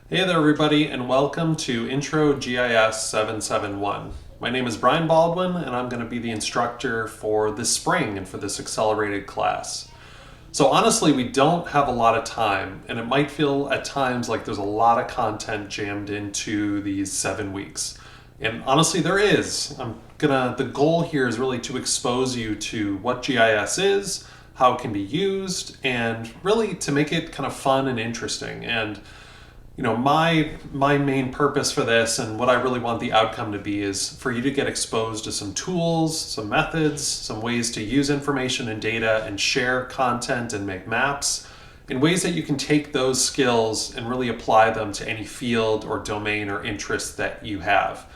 Hey there everybody and welcome to Intro GIS 771. My name is Brian Baldwin and I'm going to be the instructor for this spring and for this accelerated class. So honestly, we don't have a lot of time and it might feel at times like there's a lot of content jammed into these 7 weeks. And honestly, there is. The goal here is really to expose you to what GIS is, how it can be used, and really to make it kind of fun and interesting. And my main purpose for this and what I really want the outcome to be is for you to get exposed to some tools, some methods, some ways to use information and data and share content and make maps in ways that you can take those skills and really apply them to any field or domain or interest that you have.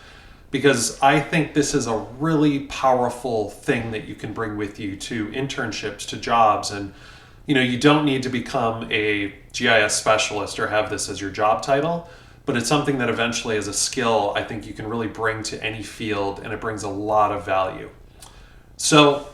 Because I think this is a really powerful thing that you can bring with you to internships, to jobs, and you don't need to become a GIS specialist or have this as your job title, but it's something that eventually as a skill I think you can really bring to any field, and it brings a lot of value. So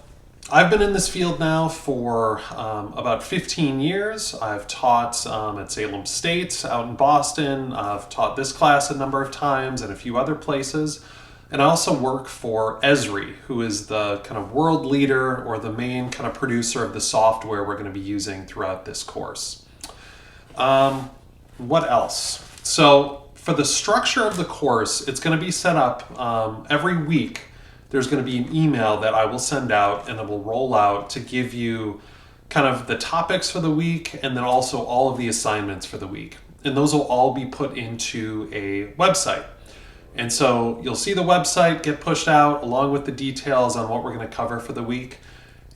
I've been in this field now for about 15 years. I've taught at Salem State out in Boston. I've taught this class a number of times and a few other places. And I also work for Esri, who is the kind of world leader or the main kind of producer of the software we're going to be using throughout this course. What else? So for the structure of the course, it's going to be set up every week. There's going to be an email that I will send out and it will roll out to give you kind of the topics for the week and then also all of the assignments for the week. And those will all be put into a website. And so you'll see the website get pushed out along with the details on what we're going to cover for the week.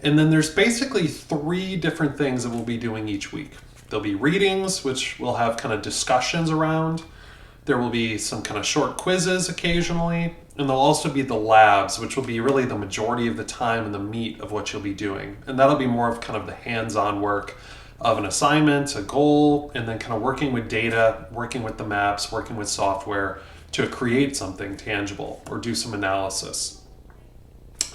And then there's basically 3 different things that we'll be doing each week. There'll be readings, which we'll have kind of discussions around. There will be some kind of short quizzes occasionally. And there'll also be the labs, which will be really the majority of the time and the meat of what you'll be doing. And that'll be more of kind of the hands-on work of an assignment, a goal, and then kind of working with data, working with the maps, working with software to create something tangible or do some analysis.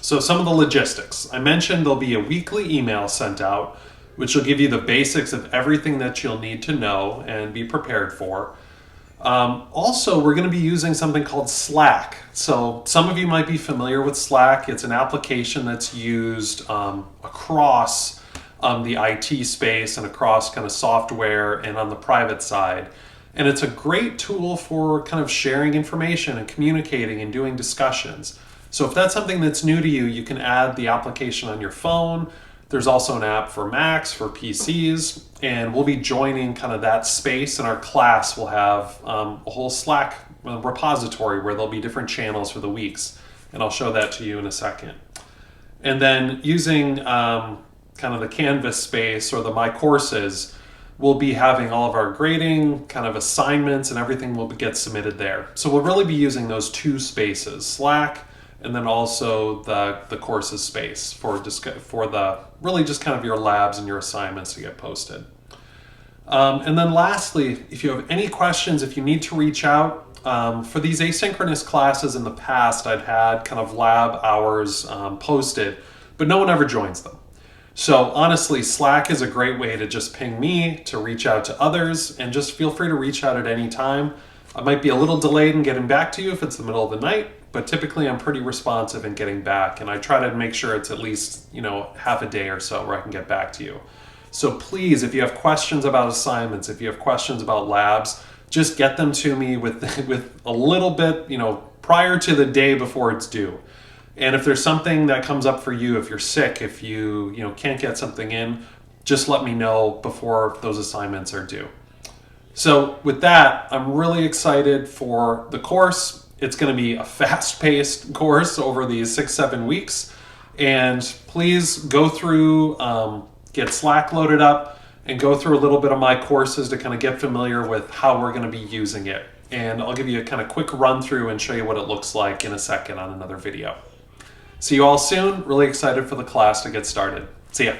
So some of the logistics. I mentioned there'll be a weekly email sent out, which will give you the basics of everything that you'll need to know and be prepared for. Also, we're going to be using something called Slack. So some of you might be familiar with Slack. It's an application that's used across the IT space and across kind of software and on the private side. And it's a great tool for kind of sharing information and communicating and doing discussions. So if that's something that's new to you, you can add the application on your phone. There's also an app for Macs, for PCs, and we'll be joining kind of that space. And our class will have a whole Slack repository where there'll be different channels for the weeks. And I'll show that to you in a second. And then using kind of the Canvas space or the My Courses, we'll be having all of our grading, kind of assignments, and everything will get submitted there. So we'll really be using those 2 spaces, Slack, and then also the courses space for the really just kind of your labs and your assignments to get posted. And then lastly, if you have any questions, if you need to reach out, for these asynchronous classes in the past, I'd had kind of lab hours posted, but no one ever joins them. So honestly, Slack is a great way to just ping me, to reach out to others, and just feel free to reach out at any time. I might be a little delayed in getting back to you if it's the middle of the night, but typically I'm pretty responsive in getting back, and I try to make sure it's at least, half a day or so where I can get back to you. So please, if you have questions about assignments, if you have questions about labs, just get them to me with a little bit, prior to the day before it's due. And if there's something that comes up for you, if you're sick, if you can't get something in, just let me know before those assignments are due. So with that, I'm really excited for the course. It's going to be a fast-paced course over these 6-7 weeks. And please go through, get Slack loaded up, and go through a little bit of My Courses to kind of get familiar with how we're going to be using it. And I'll give you a kind of quick run through and show you what it looks like in a second on another video. See you all soon. Really excited for the class to get started. See ya.